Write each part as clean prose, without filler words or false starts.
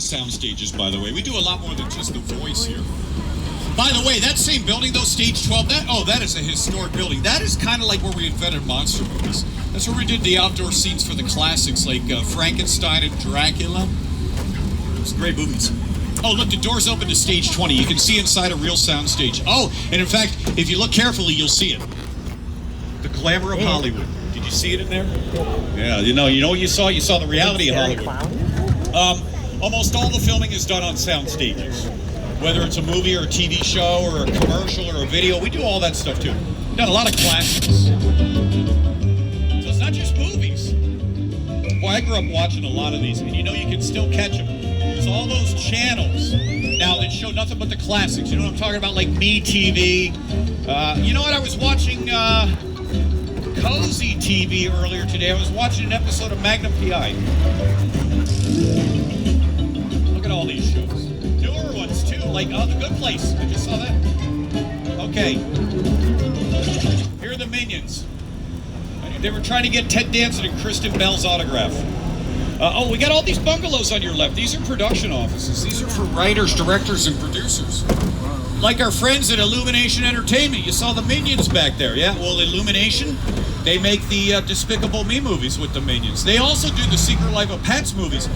sound stages, by the way. We do a lot more than just the voice here. By the way, that same building, though, Stage 12, that is a historic building. That is kind of like where we invented monster movies. That's where we did the outdoor scenes for the classics, like Frankenstein and Dracula. It's great movies. Oh, look, the door's open to Stage 20. You can see inside a real sound stage. Oh, and in fact, if you look carefully, you'll see it. The glamour of Hollywood. Did you see it in there? Yeah, you know what you saw? You saw the reality of Hollywood. Almost all the filming is done on sound stages. Whether it's a movie or a TV show or a commercial or a video, we do all that stuff too. We've done a lot of classics. So it's not just movies. Boy, I grew up watching a lot of these, and you know you can still catch them. There's all those channels now that show nothing but the classics. You know what I'm talking about, like MeTV. You know what? I was watching Cozy TV earlier today. I was watching an episode of Magnum PI. Look at all these shows. Newer ones too, like The Good Place. I just saw that. Okay. Here are the Minions. They were trying to get Ted Danson and Kristen Bell's autograph. We got all these bungalows on your left. These are production offices. These are for writers, directors, and producers. Like our friends at Illumination Entertainment. You saw the Minions back there, yeah? Well, Illumination, they make the Despicable Me movies with the Minions. They also do the Secret Life of Pets movies.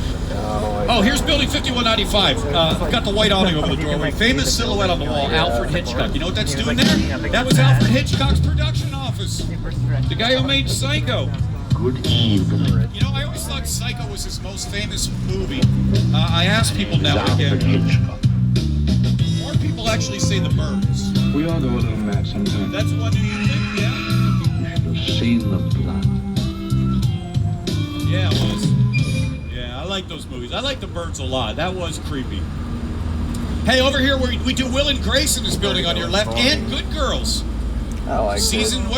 Oh, here's Building 5195. I've got the white awning over the doorway. Famous silhouette on the wall, Alfred Hitchcock. You know what that's doing there? That was Alfred Hitchcock's production office. The guy who made Psycho. Good evening. You know, I always thought Psycho was his most famous movie. I ask people now again. More people actually say The Birds. We all go a little mad sometimes. That's one evening, yeah? You should have seen the blood. Yeah, it was. Yeah, I like those movies. I like The Birds a lot. That was creepy. Hey, over here we do Will and Grace in this building on your left, and Good Girls. What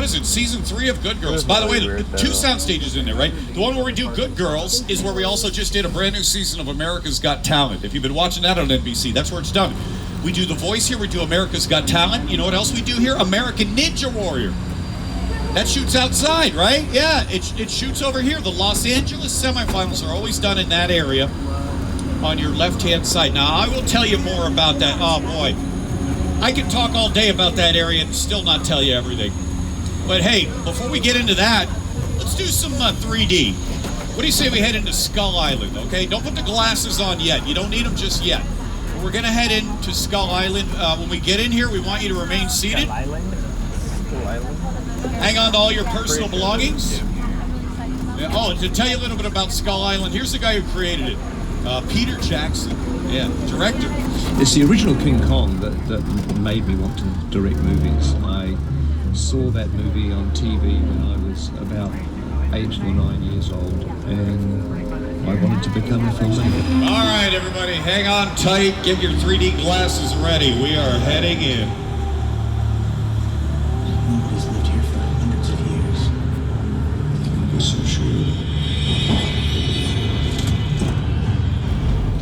is it? Season 3 of Good Girls. By the way, the 2 sound stages in there, right? The one where we do Good Girls is where we also just did a brand new season of America's Got Talent. If you've been watching that on NBC, that's where it's done. We do The Voice here. We do America's Got Talent. You know what else we do here? American Ninja Warrior. That shoots outside, right? Yeah, it shoots over here. The Los Angeles semifinals are always done in that area on your left-hand side. Now, I will tell you more about that. Oh, boy. I can talk all day about that area and still not tell you everything. But hey, before we get into that, let's do some 3D. What do you say we head into Skull Island, okay? Don't put the glasses on yet. You don't need them just yet. But we're going to head into Skull Island. When we get in here, we want you to remain seated. Skull Island? Hang on to all your personal belongings. Yeah, oh, and to tell you a little bit about Skull Island, here's the guy who created it. Peter Jackson, director. It's the original King Kong that made me want to direct movies. I saw that movie on TV when I was about 8 or 9 years old, and I wanted to become a filmmaker. All right, everybody, hang on tight. Get your 3D glasses ready. We are heading in. Nobody's lived here for hundreds of years. So true.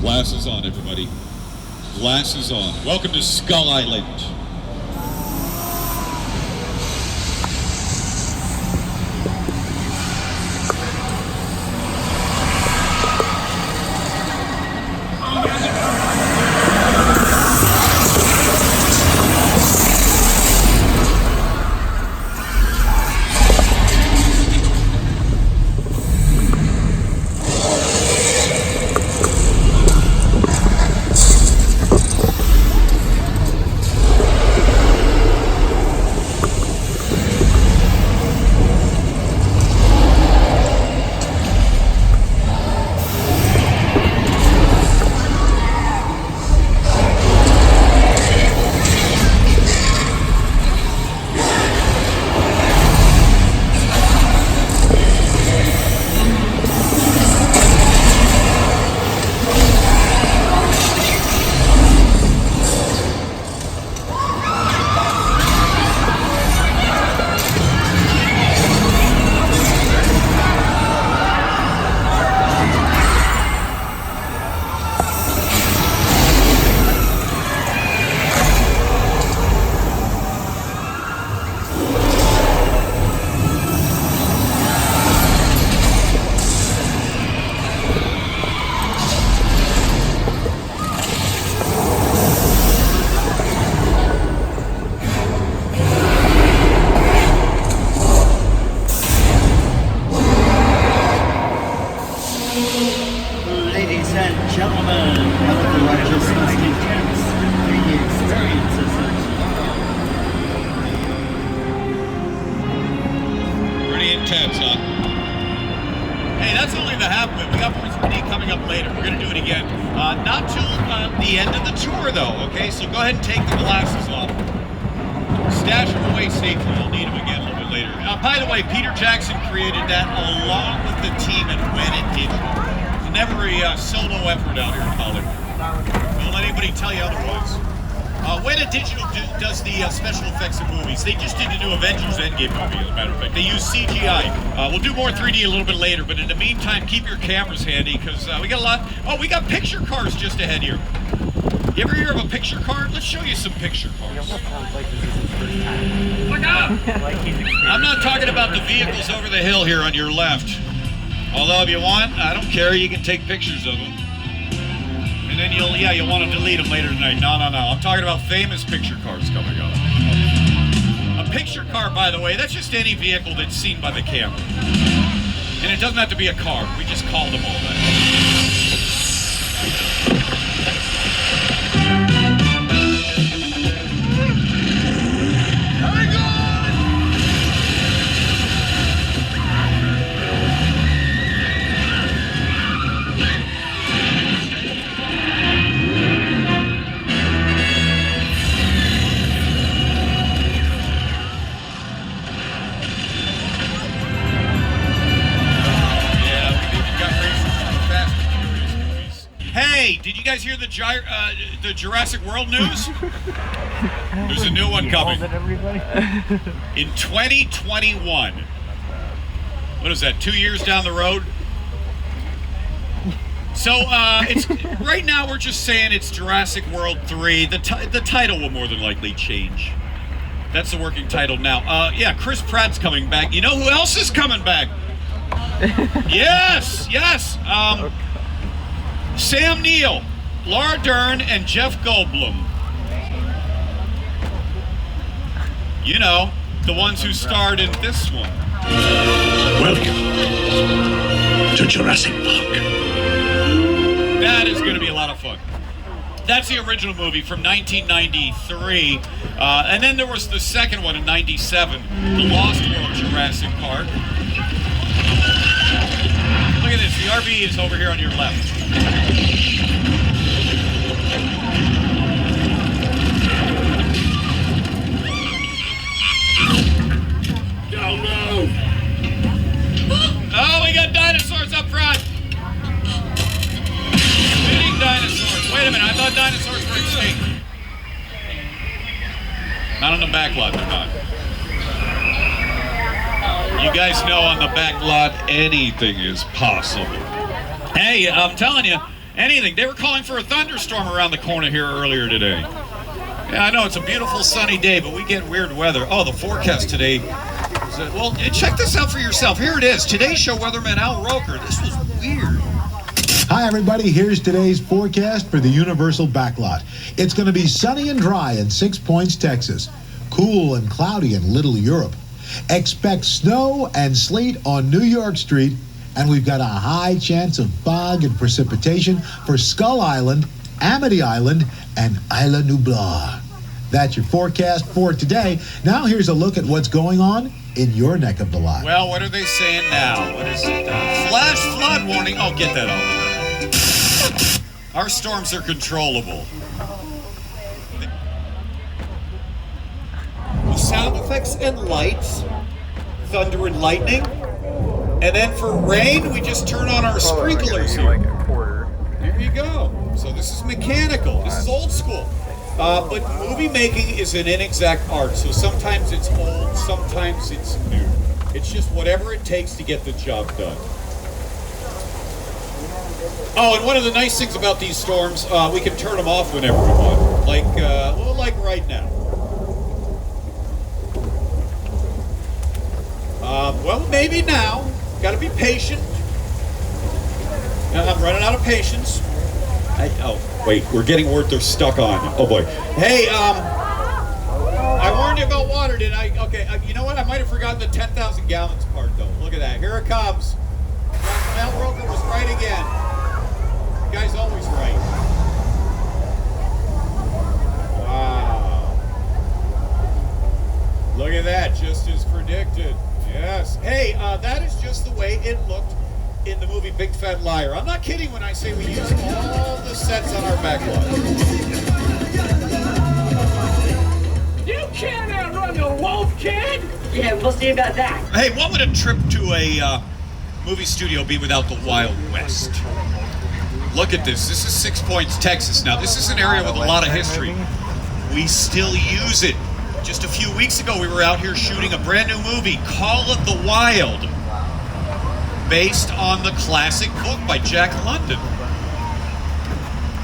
Glasses on, everybody. Glasses on. Welcome to Skull Island. intense 3D experiences. Pretty intense, huh? Hey, that's only the half of it. We got more 3D coming up later. We're going to do it again. Not till the end of the tour, though, okay? So go ahead and take the glasses off. Stash them away safely. You'll need them again a little bit later. By the way, Peter Jackson created that along with the team at When It Digital. It's never a solo effort out here in Hollywood. Don't let anybody tell you otherwise. When It Digital does the special effects of movies. They just did the new Avengers Endgame movie, as a matter of fact. They use CGI. We'll do more 3D a little bit later, but in the meantime, keep your cameras handy, because we got a lot. Oh, we got picture cars just ahead here. You ever hear of a picture card? Let's show you some picture cars. Look up! I'm not talking about the vehicles over the hill here on your left. Although if you want, I don't care, you can take pictures of them. And then you'll want to delete them later tonight. No. I'm talking about famous picture cars coming up. A picture car, by the way, that's just any vehicle that's seen by the camera. And it doesn't have to be a car. We just call them all that. Hey, did you guys hear the Jurassic World news? There's a new one coming. In 2021. What is that, 2 years down the road? So, it's right now we're just saying it's Jurassic World 3. The title will more than likely change. That's the working title now. Yeah, Chris Pratt's coming back. You know who else is coming back? Yes! Sam Neill, Laura Dern, and Jeff Goldblum. You know, the ones who starred in this one. Welcome to Jurassic Park. That is going to be a lot of fun. That's the original movie from 1993. And then there was the second one in 97, The Lost World Jurassic Park. Look at this, the RV is over here on your left. Don't move! Oh, we got dinosaurs up front! Spinning dinosaurs. Wait a minute, I thought dinosaurs were extinct. Not on the back lot, they're not. You guys know on the back lot, anything is possible. Hey, I'm telling you, anything. They were calling for a thunderstorm around the corner here earlier today. Yeah, I know it's a beautiful sunny day, but we get weird weather. Oh, the forecast today. Well, check this out for yourself. Here it is. Today's show weatherman Al Roker. This was weird. Hi, everybody. Here's today's forecast for the Universal Backlot. It's going to be sunny and dry in 6 Points, Texas. Cool and cloudy in Little Europe. Expect snow and sleet on New York Street. And we've got a high chance of fog and precipitation for Skull Island, Amity Island, and Isla Nublar. That's your forecast for today. Now here's a look at what's going on in your neck of the lot. Well, what are they saying now? What is it? Flash flood warning. Oh, get that out. Our storms are controllable. With sound effects and lights, thunder and lightning. And then for rain, we just turn on our sprinklers here. Like a quarter. There you go. So this is mechanical. This is old school. But movie making is an inexact art. So sometimes it's old, sometimes it's new. It's just whatever it takes to get the job done. Oh, and one of the nice things about these storms, we can turn them off whenever we want. Like right now. Well, maybe now. Got to be patient. I'm running out of patience. Oh, wait, we're getting word they're stuck on. Oh, boy. Hey, I warned you about water, didn't I? Okay, you know what? I might have forgotten the 10,000 gallons part, though. Look at that. Here it comes. Mel Roker was right again. The guy's always right. big fat liar. I'm not kidding when I say we use all the sets on our backlot. You can't outrun the wolf, kid! Yeah, we'll see about that. Hey, what would a trip to a movie studio be without the Wild West? Look at this. This is 6 Points, Texas. Now, this is an area with a lot of history. We still use it. Just a few weeks ago, we were out here shooting a brand new movie, Call of the Wild, based on the classic book by Jack London.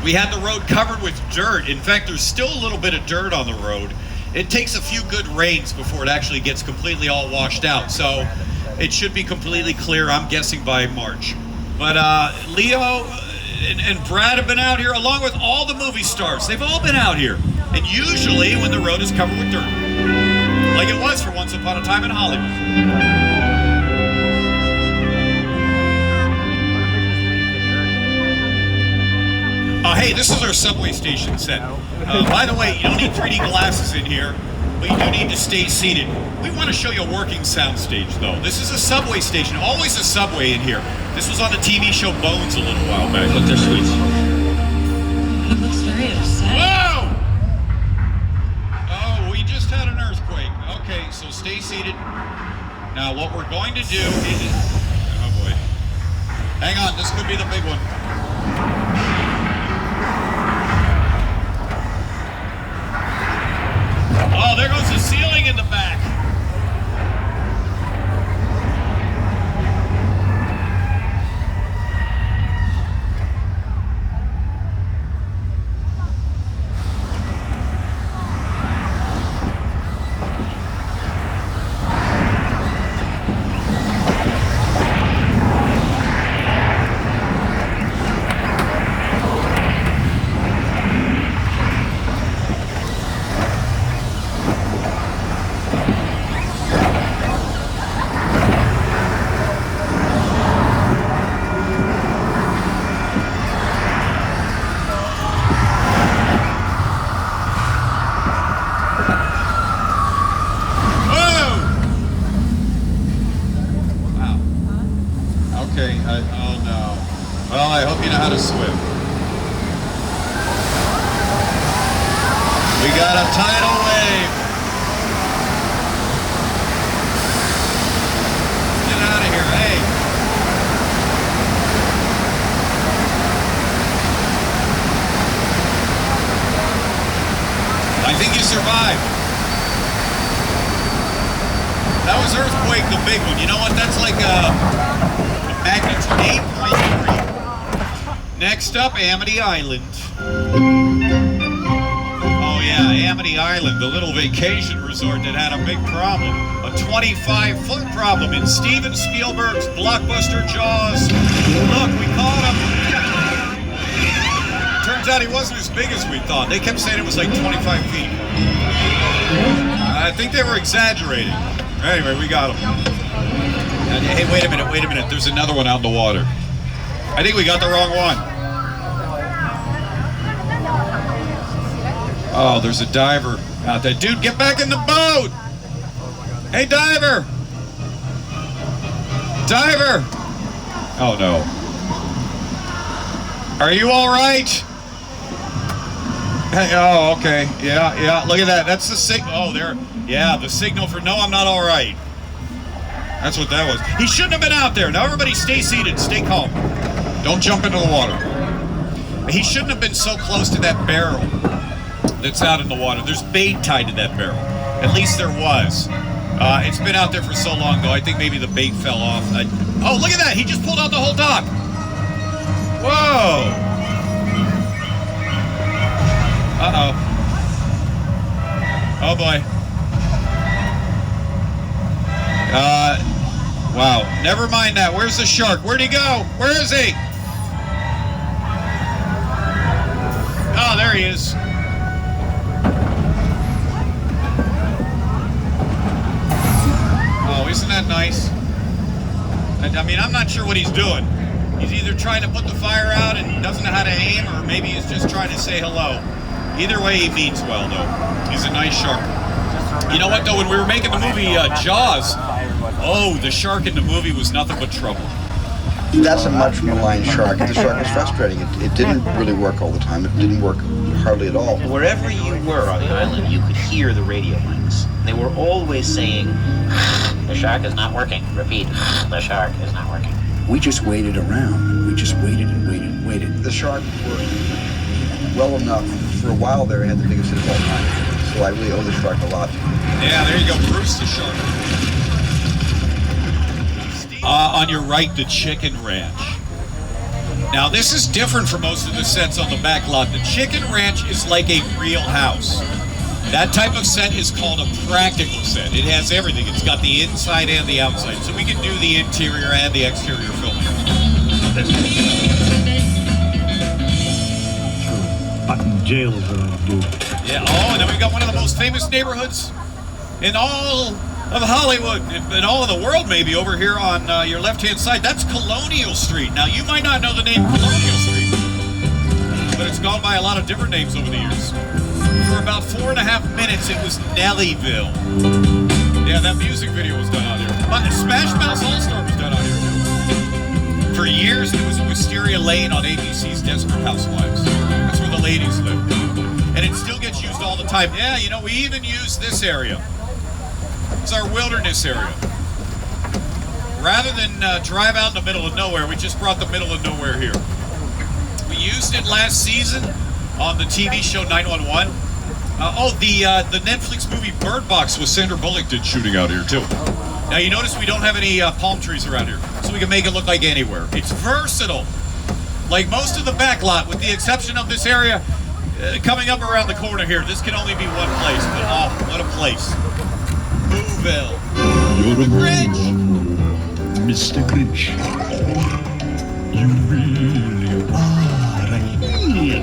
We had the road covered with dirt. In fact, there's still a little bit of dirt on the road. It takes a few good rains before it actually gets completely all washed out. So it should be completely clear, I'm guessing, by March. But Leo and Brad have been out here along with all the movie stars. They've all been out here. And usually when the road is covered with dirt, like it was for Once Upon a Time in Hollywood. Hey, this is our subway station set. By the way, you don't need 3D glasses in here, but you do need to stay seated. We want to show you a working soundstage, though. This is a subway station, always a subway in here. This was on the TV show Bones a little while back. Look, they're sweet. He looks very upset. Whoa! Oh, we just had an earthquake. Okay, so stay seated. Now, what we're going to do is... Oh, boy. Hang on, this could be the big one. Oh, there goes the ceiling in the back. Oh no. Well, I hope you know how to swim. We got a tidal wave. Get out of here, hey. I think you survived. That was earthquake, the big one. You know what? That's like a magnitude 8.3. Next up, Amity Island. Oh yeah, Amity Island, the little vacation resort that had a big problem. A 25-foot problem in Steven Spielberg's blockbuster Jaws. Look, we caught him. Turns out he wasn't as big as we thought. They kept saying it was like 25 feet. I think they were exaggerating. Anyway, we got him. Hey, wait a minute. There's another one out in the water. I think we got the wrong one. Oh, there's a diver out there. Dude, get back in the boat! Hey, diver! Diver! Oh, no. Are you all right? Hey, oh, okay. Yeah. Look at that. That's the signal. Oh, there. Yeah, the signal for no, I'm not all right. That's what that was. He shouldn't have been out there. Now everybody stay seated, stay calm. Don't jump into the water. He shouldn't have been so close to that barrel that's out in the water. There's bait tied to that barrel. At least there was. It's been out there for so long, though. I think maybe the bait fell off. Oh, look at that. He just pulled out the whole dock. Whoa. Uh-oh. Oh, boy. Wow. Never mind that. Where's the shark? Where'd he go? Where is he? Oh, there he is. Oh, isn't that nice? I mean, I'm not sure what he's doing. He's either trying to put the fire out and doesn't know how to aim, or maybe he's just trying to say hello. Either way, he means well, though. He's a nice shark. You know what, though? When we were making the movie Jaws, oh, the shark in the movie was nothing but trouble. That's a much maligned shark. The shark is frustrating. It didn't really work all the time. It didn't work hardly at all. Wherever you were on the island, you could hear the radio links. They were always saying, the shark is not working. Repeat, the shark is not working. We just waited around. We just waited and waited and waited. The shark worked well enough. For a while there, it had the biggest hit of all time. So I really owe the shark a lot. Yeah, there you go, Bruce the shark. On your right, the Chicken Ranch. Now, this is different from most of the sets on the back lot. The Chicken Ranch is like a real house. That type of set is called a practical set. It has everything. It's got the inside and the outside. So we can do the interior and the exterior filming. Button jails that I do. Yeah, oh, and then we've got one of the most famous neighborhoods in all of Hollywood, in all of the world maybe, over here on your left-hand side. That's Colonial Street. Now, you might not know the name Colonial Street, but it's gone by a lot of different names over the years. For about 4.5 minutes, it was Nellyville. Yeah, that music video was done out here. Smash Mouth All-Star was done out here, too. For years, it was Wisteria Lane on ABC's Desperate Housewives. That's where the ladies live. And it still gets used all the time. Yeah, you know, we even use this area. It's our wilderness area. Rather than drive out in the middle of nowhere, we just brought the middle of nowhere here. We used it last season on the TV show 911. The Netflix movie Bird Box with Sandra Bullock did shooting out here too. Now you notice we don't have any palm trees around here, so we can make it look like anywhere. It's versatile. Like most of the back lot, with the exception of this area coming up around the corner here. This can only be one place, but oh, what a place. Booville. You're the Grinch. Mr. Grinch. You really are a heel.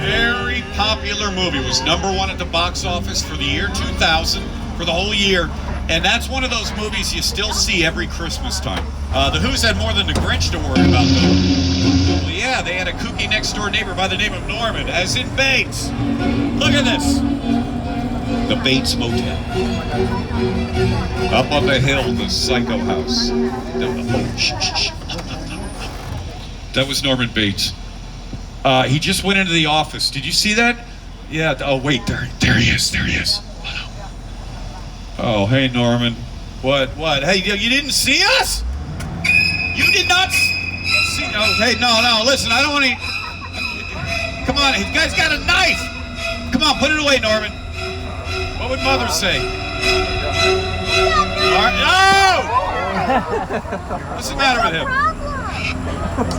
Very popular movie. It was #1 at the box office for the year 2000, for the whole year. And that's one of those movies you still see every Christmas time. The Who's had more than the Grinch to worry about, though. Well, yeah, they had a kooky next-door neighbor by the name of Norman, as in Bates. Look at this. The Bates Motel. Up on the hill, the Psycho House. That was Norman Bates. He just went into the office. Did you see that? Yeah. Oh, wait. There he is. There he is. Oh, hey, Norman. What? Hey, you didn't see us? You did not see... Oh, hey, no. Listen, I don't want to... Come on. You guys got a knife. Come on, put it away, Norman. What would Mother say? All right. No! What's the matter with him?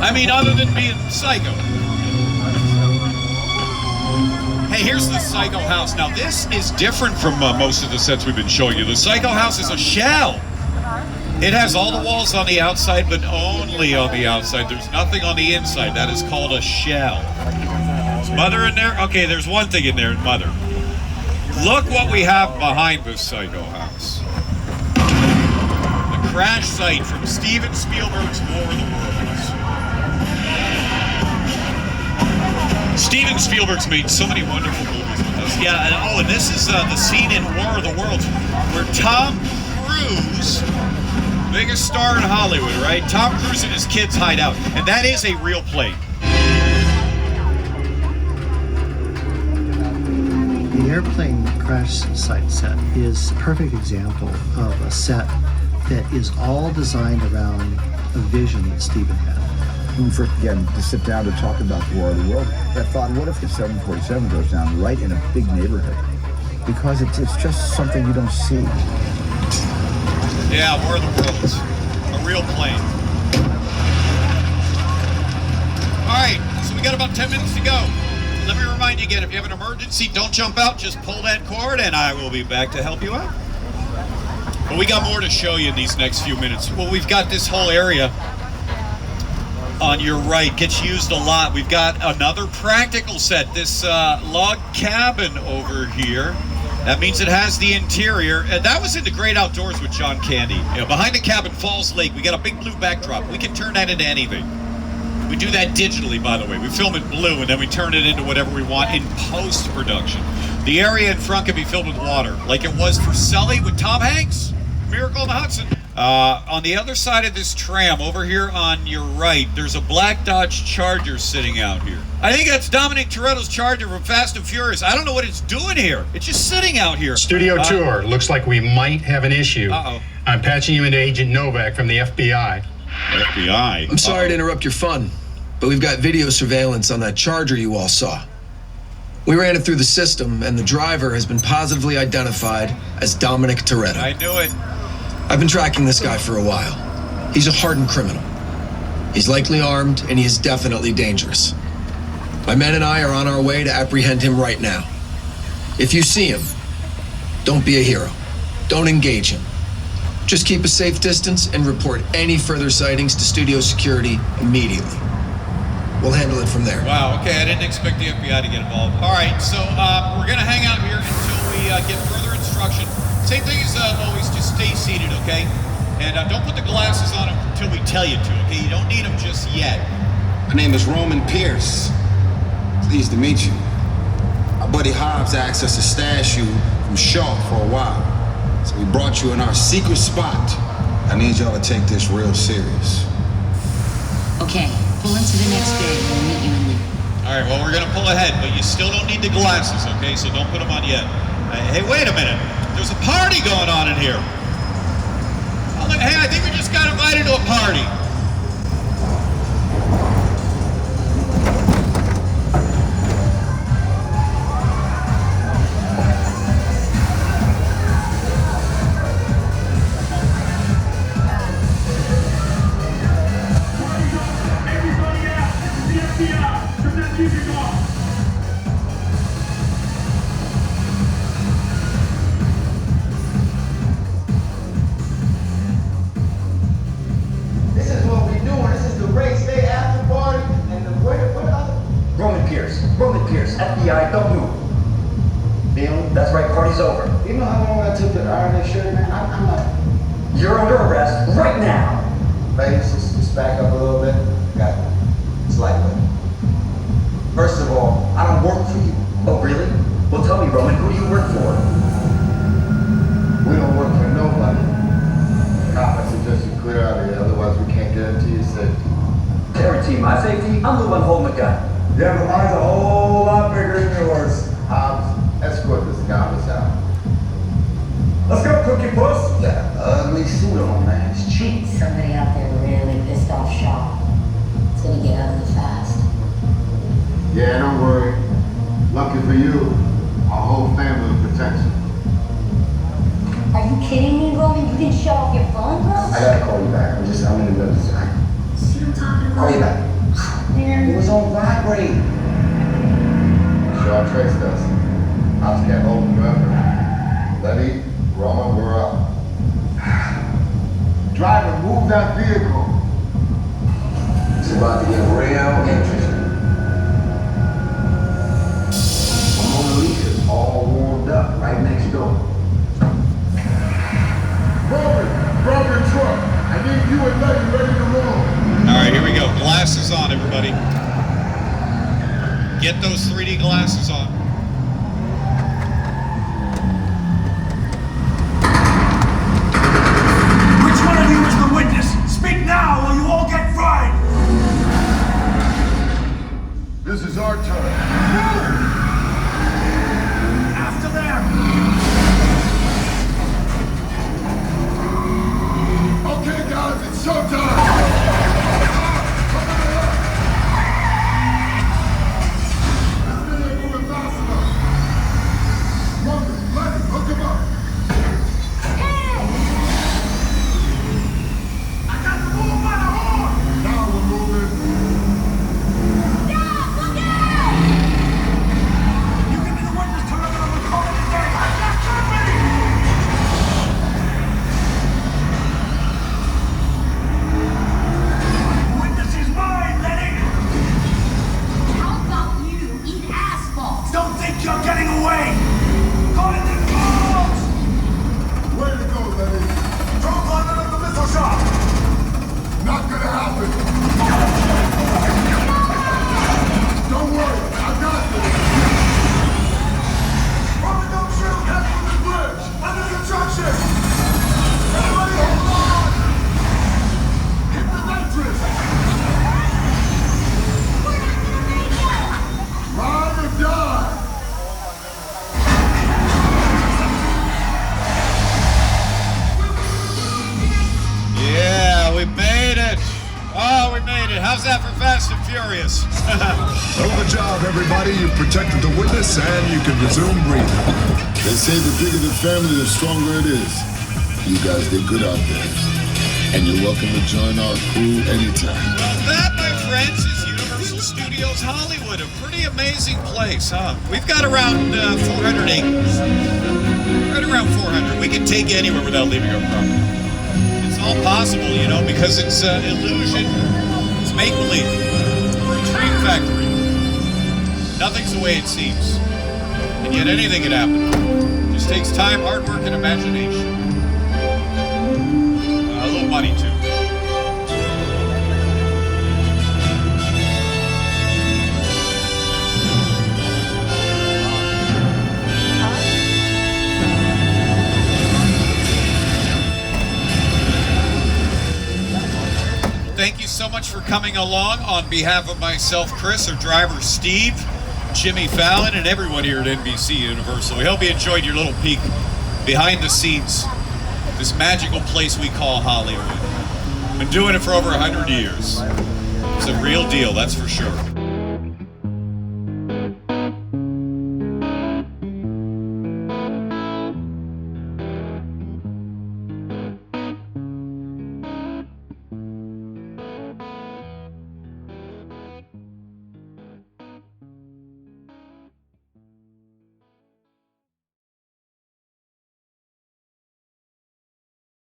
I mean, other than being psycho. Hey, here's the Psycho House. Now, this is different from most of the sets we've been showing you. The Psycho House is a shell. It has all the walls on the outside, but only on the outside. There's nothing on the inside. That is called a shell. Is Mother in there? Okay, there's one thing in there, Mother. Look what we have behind this Psycho House. The crash site from Steven Spielberg's War of the Worlds. Steven Spielberg's made so many wonderful movies with us. Yeah, and this is the scene in War of the Worlds where Tom Cruise, biggest star in Hollywood, right? Tom Cruise and his kids hide out, and that is a real plane. The airplane crash site set is a perfect example of a set that is all designed around a vision that Steven had. When we first began to sit down to talk about the War of the World, I thought, what if the 747 goes down right in a big neighborhood? Because it's just something you don't see. Yeah, War of the Worlds. A real plane. All right, so we got about 10 minutes to go. Let me remind you again, if you have an emergency, don't jump out, just pull that cord and I will be back to help you out. But we got more to show you in these next few minutes. Well, we've got this whole area on your right, gets used a lot. We've got another practical set, this log cabin over here. That means it has the interior, and that was in the Great Outdoors with John Candy. You know, behind the cabin, Falls Lake, we got a big blue backdrop. We can turn that into anything. We do that digitally, by the way. We film it blue, and then we turn it into whatever we want in post-production. The area in front can be filled with water, like it was for Sully with Tom Hanks, Miracle on the Hudson. On the other side of this tram, over here on your right, there's a black Dodge Charger sitting out here. I think that's Dominic Toretto's Charger from Fast and Furious. I don't know what it's doing here. It's just sitting out here. Studio tour. Looks like we might have an issue. Uh-oh. I'm patching you into Agent Novak from the FBI. FBI? I'm sorry to interrupt your fun, but we've got video surveillance on that Charger you all saw. We ran it through the system, and the driver has been positively identified as Dominic Toretto. I knew it. I've been tracking this guy for a while. He's a hardened criminal. He's likely armed, and he is definitely dangerous. My men and I are on our way to apprehend him right now. If you see him, don't be a hero. Don't engage him. Just keep a safe distance and report any further sightings to studio security immediately. We'll handle it from there. Wow, okay, I didn't expect the FBI to get involved. All right, so we're going to hang out here until we get further instruction. Same thing as always, just stay seated, okay? And don't put the glasses on until we tell you to, okay? You don't need them just yet. My name is Roman Pierce. Pleased to meet you. Our buddy Hobbs asked us to stash you from Shaw for a while. So we brought you in our secret spot. I need y'all to take this real serious. Okay, pull into the next bay. We'll meet you in there. All right, well, we're going to pull ahead, but you still don't need the glasses, okay? So don't put them on yet. Hey, wait a minute. There's a party going on in here. Oh, look, hey, I think we just got invited to a party. FBI, don't move. Neil, that's right, party's over. You know how long I took to iron that shirt, man? I'm not... You're under arrest right now. Ladies, just back up a little bit. Got it. It's lightweight. First of all, I don't work for you. Oh, really? Well, tell me, Roman, who do you work for? We don't work for nobody. Cop, I suggest you clear out of here, otherwise we can't guarantee your safety. Guarantee my safety? I'm the one holding the gun. Yeah, but mine's a whole lot bigger than yours. Hobbs, escort this goblin out. Let's go, Cookie Puss. That ugly suit on, man. It's cheap. Somebody out there really pissed off Shaw. It's gonna get ugly fast. Yeah, don't worry. Lucky for you, our whole family will protect you. Are you kidding me, Roman? You didn't shut off your phone, bro? I gotta call you back. I'm in the middle of this. See what I'm talking about? Call you back. Man. It was on vibrate. Shaw traced us. Hobbs can't hold him forever. Letty, Roma, we're up. Driver, move that vehicle. It's about to get real interesting. Mona Lisa's all warmed up right next door. Roman, your truck. I need you and Letty ready to roll. All right, here we go. Glasses on, everybody. Get those 3D glasses on. Which one of you is the witness? Speak now or you all get fried! This is our turn. After them! Okay, guys, it's showtime! You're getting away! Call it the balls! Way to go, Letty. Don't climb up the missile shop! Not gonna happen. Don't worry, I got this. Roman, don't shoot! Head for the bridge! Under construction! Everybody hold on! hilarious. Hell of a job, everybody. You protected the witness and you can resume breathing. They say the bigger the family, the stronger it is. You guys did good out there. And you're welcome to join our crew anytime. That, my friends, is Universal Studios Hollywood. A pretty amazing place, huh? We've got around 400 acres. Right around 400. We can take you anywhere without leaving our property. It's all possible, you know, because it's illusion. It's make-believe. We're a dream factory. Nothing's the way it seems. And yet anything can happen. It just takes time, hard work, and imagination. A little money, too. Thank you so much for coming along on behalf of myself, Chris, our driver, Steve, Jimmy Fallon, and everyone here at NBC Universal. We hope you enjoyed your little peek behind the scenes, this magical place we call Hollywood. Been doing it for over 100 years. It's a real deal, that's for sure.